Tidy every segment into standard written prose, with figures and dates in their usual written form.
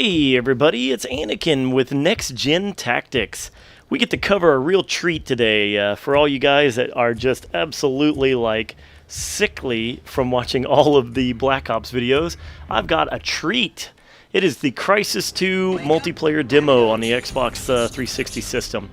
Hey everybody, it's Anakinnnn with Next Gen Tactics. We get to cover a real treat today for all you guys that are just absolutely sickly from watching all of the Black Ops videos. I've got a treat. It is the Crysis 2 multiplayer demo on the Xbox 360 system.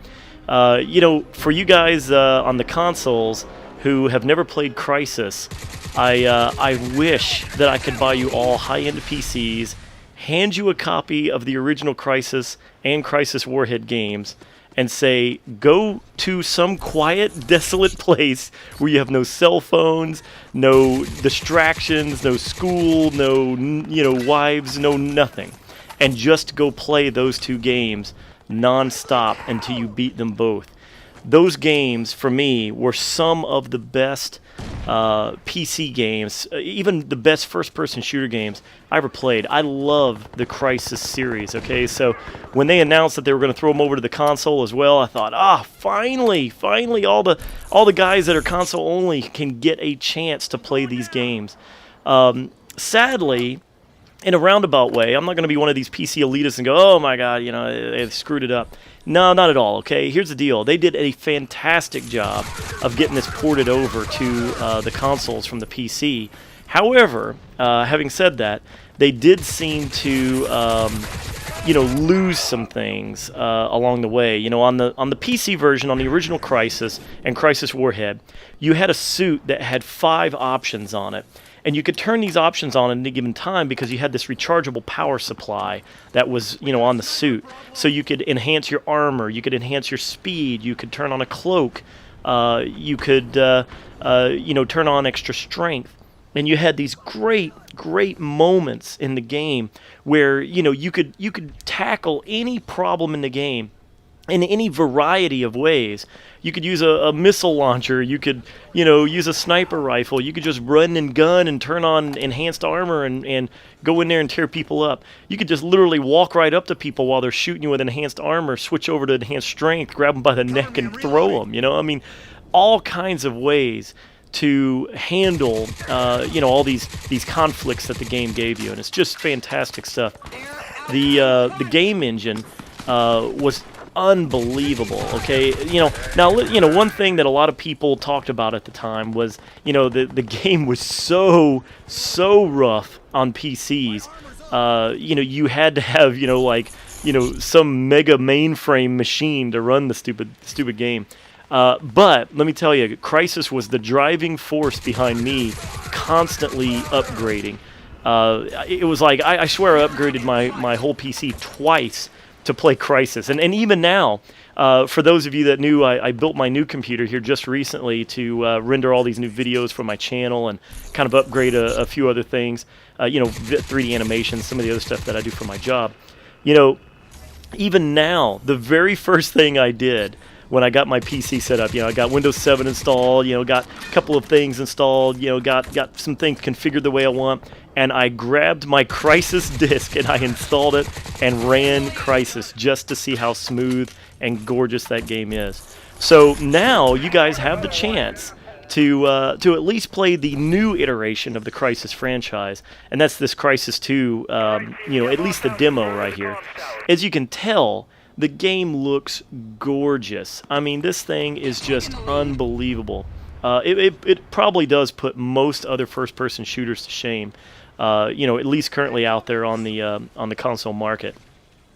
For you guys on the consoles who have never played Crysis, I wish that I could buy you all high-end PCs, hand you a copy of the original Crysis and Crysis Warhead games, and say, go to some quiet, desolate place where you have no cell phones, no distractions, no school, no wives, no nothing, and just go play those two games non-stop until you beat them both. Those games, for me, were some of the best PC games, even the best first-person shooter games I ever played. I love the Crysis series, okay? So when they announced that they were going to throw them over to the console as well, I thought, finally, all the guys that are console only can get a chance to play these games. Sadly, in a roundabout way, I'm not going to be one of these PC elitists and go, oh my god, they screwed it up. No, not at all, okay? Here's the deal. They did a fantastic job of getting this ported over to the consoles from the PC. However, having said that, they did seem to, lose some things along the way. On the PC version, on the original Crysis and Crysis Warhead, you had a suit that had 5 options on it. And you could turn these options on at any given time because you had this rechargeable power supply that was, on the suit. So you could enhance your armor, you could enhance your speed, you could turn on a cloak, you could, turn on extra strength. And you had these great moments in the game where, you could tackle any problem in the game in any variety of ways. You could use a missile launcher, you could, use a sniper rifle, you could just run and gun and turn on enhanced armor and go in there and tear people up. You could just literally walk right up to people while they're shooting you with enhanced armor, switch over to enhanced strength, grab them by the neck and throw them, all kinds of ways to handle, all these conflicts that the game gave you, and it's just fantastic stuff. The game engine was unbelievable, okay? One thing that a lot of people talked about at the time was, the game was so rough on PCs. You had to have, some mega mainframe machine to run the stupid game. But let me tell you, Crysis was the driving force behind me constantly upgrading. It was like, I swear I upgraded my whole PC twice to play Crysis. And even now, for those of you that knew, I built my new computer here just recently to render all these new videos for my channel and kind of upgrade a few other things, 3D animations, some of the other stuff that I do for my job. Even now, the very first thing I did when I got my PC set up, I got Windows 7 installed, got a couple of things installed, got some things configured the way I want, and I grabbed my Crysis disk and I installed it and ran Crysis just to see how smooth and gorgeous that game is. So now you guys have the chance to at least play the new iteration of the Crysis franchise, and that's this Crysis 2, at least the demo right here. As you can tell, the game looks gorgeous. I mean, this thing is just unbelievable. It probably does put most other first-person shooters to shame. At least currently out there on the console market.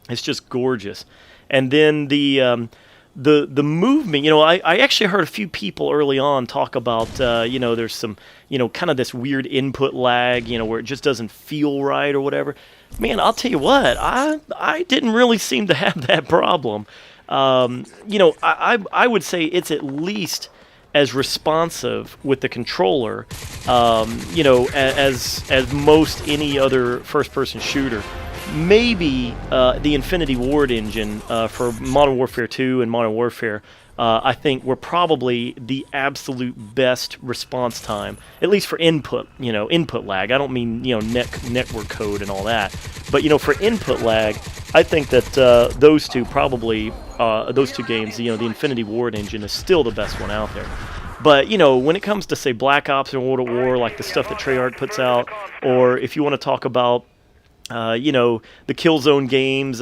It's just gorgeous. And then the movement. I actually heard a few people early on talk about there's some kind of this weird input lag, where it just doesn't feel right or whatever. Man, I'll tell you what, I didn't really seem to have that problem. I would say it's at least as responsive with the controller, as most any other first-person shooter. Maybe the Infinity Ward engine for Modern Warfare 2 and Modern Warfare, I think were probably the absolute best response time, at least for input lag. I don't mean, network code and all that. But, for input lag, I think that those two games, the Infinity Ward engine is still the best one out there. But, when it comes to, say, Black Ops and World at War, like the stuff that Treyarch puts out, or if you want to talk about the Killzone games,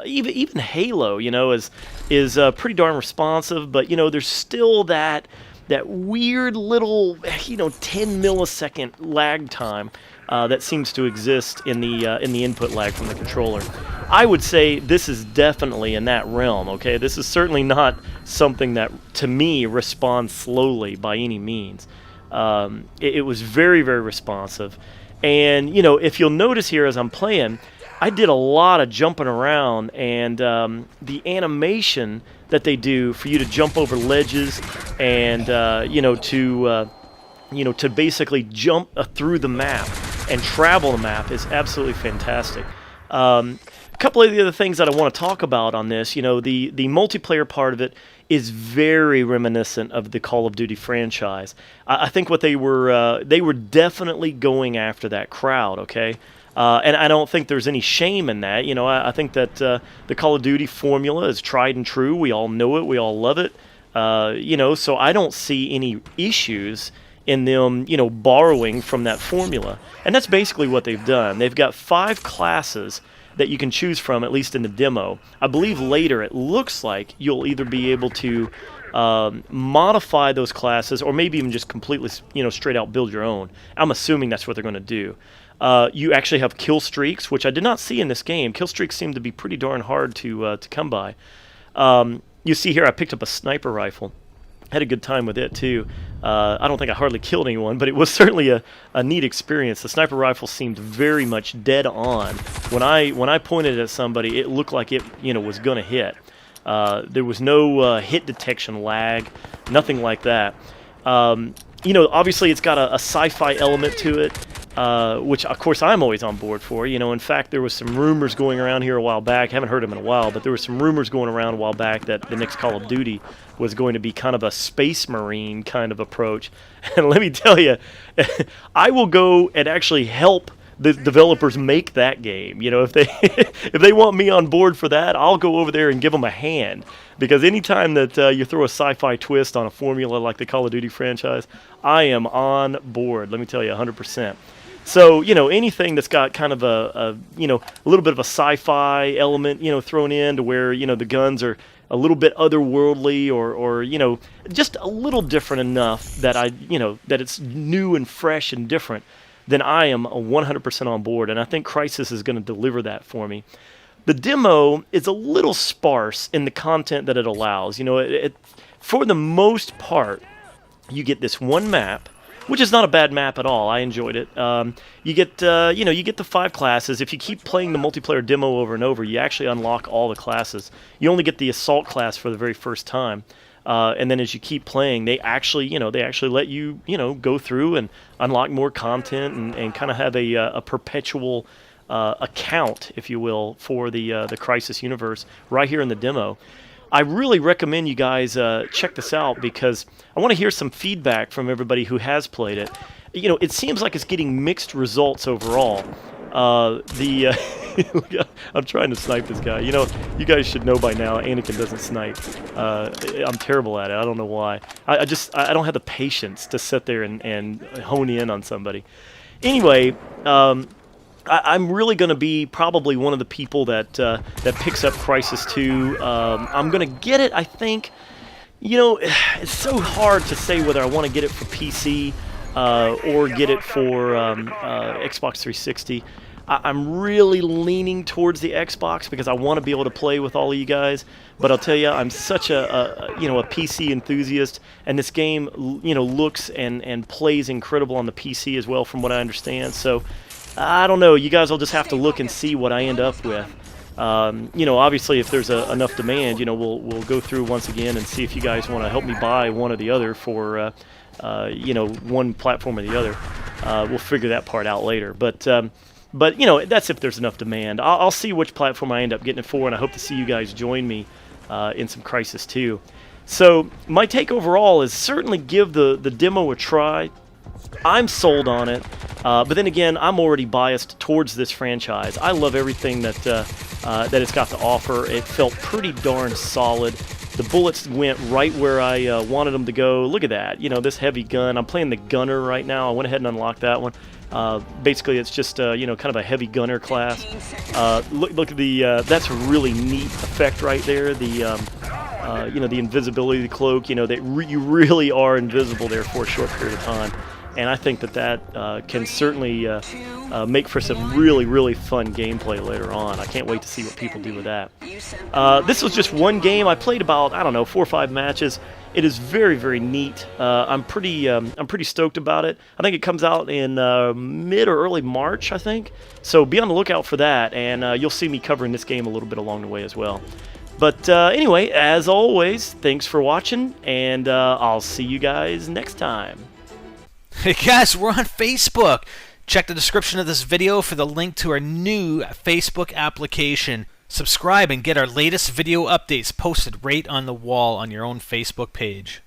even Halo, is pretty darn responsive. But there's still that weird little 10 millisecond lag time that seems to exist in the input lag from the controller. I would say this is definitely in that realm. Okay, this is certainly not something that to me responds slowly by any means. It was very, very responsive. And, if you'll notice here as I'm playing, I did a lot of jumping around, and the animation that they do for you to jump over ledges and, to basically jump through the map and travel the map is absolutely fantastic. A couple of the other things that I want to talk about on this, the multiplayer part of it is very reminiscent of the Call of Duty franchise. I think what they were definitely going after that crowd, okay? And I don't think there's any shame in that. I think that the Call of Duty formula is tried and true. We all know it. We all love it. So I don't see any issues in them, borrowing from that formula. And that's basically what they've done. They've got 5 classes that you can choose from, at least in the demo. I believe later it looks like you'll either be able to modify those classes or maybe even just completely, straight out build your own. I'm assuming that's what they're going to do. You actually have kill streaks, which I did not see in this game. Kill streaks seem to be pretty darn hard to come by. You see here I picked up a sniper rifle. Had a good time with it too. I don't think I hardly killed anyone, but it was certainly a neat experience. The sniper rifle seemed very much dead on. When I pointed at somebody, it looked like it was going to hit. There was no hit detection lag, nothing like that. Obviously it's got a sci-fi element to it, which of course I'm always on board for. In fact, there was some rumors going around here a while back. I haven't heard them in a while, but there were some rumors going around a while back that the next Call of Duty was going to be kind of a space marine kind of approach. And let me tell you, I will go and actually help the developers make that game. If they if they want me on board for that, I'll go over there and give them a hand. Because anytime that you throw a sci-fi twist on a formula like the Call of Duty franchise, I am on board. Let me tell you, 100%. So anything that's got kind of a little bit of a sci-fi element thrown in to where the guns are a little bit otherworldly or just a little different enough that that it's new and fresh and different, then I am 100% on board, and I think Crysis is going to deliver that for me. The demo is a little sparse in the content that it allows. For the most part, you get this one map, which is not a bad map at all. I enjoyed it. You get the 5 classes. If you keep playing the multiplayer demo over and over, you actually unlock all the classes. You only get the assault class for the very first time. And then as you keep playing, they actually let you, go through and unlock more content and kind of have a perpetual account, if you will, for the Crysis universe right here in the demo. I really recommend you guys check this out because I want to hear some feedback from everybody who has played it. It seems like it's getting mixed results overall. I'm trying to snipe this guy. You guys should know by now Anakinn doesn't snipe. I'm terrible at it. I don't know why. I don't have the patience to sit there and hone in on somebody. Anyway, I'm really going to be probably one of the people that picks up Crysis 2. I'm going to get it, I think. It's so hard to say whether I want to get it for PC or get it for Xbox 360. I'm really leaning towards the Xbox because I want to be able to play with all of you guys. But I'll tell you, I'm such a PC enthusiast, and this game looks and plays incredible on the PC as well, from what I understand. So I don't know. You guys will just have to look and see what I end up with. Obviously, if there's enough demand, we'll go through once again and see if you guys want to help me buy one or the other for one platform or the other. We'll figure that part out later. But that's if there's enough demand. I'll see which platform I end up getting it for, and I hope to see you guys join me in some Crysis 2. So my take overall is certainly give the demo a try. I'm sold on it, but then again, I'm already biased towards this franchise. I love everything that it's got to offer. It felt pretty darn solid. The bullets went right where I wanted them to go. Look at that, this heavy gun. I'm playing the gunner right now. I went ahead and unlocked that one. Basically, it's just kind of a heavy gunner class. Look at the that's a really neat effect right there. The invisibility cloak. That you really are invisible there for a short period of time. And I think that can certainly make for some really, really fun gameplay later on. I can't wait to see what people do with that. This was just one game. I played about, I don't know, 4 or 5 matches. It is very, very neat. I'm pretty stoked about it. I think it comes out in mid or early March, I think. So be on the lookout for that, and you'll see me covering this game a little bit along the way as well. But anyway, as always, thanks for watching, and I'll see you guys next time. Hey guys, we're on Facebook. Check the description of this video for the link to our new Facebook application. Subscribe and get our latest video updates posted right on the wall on your own Facebook page.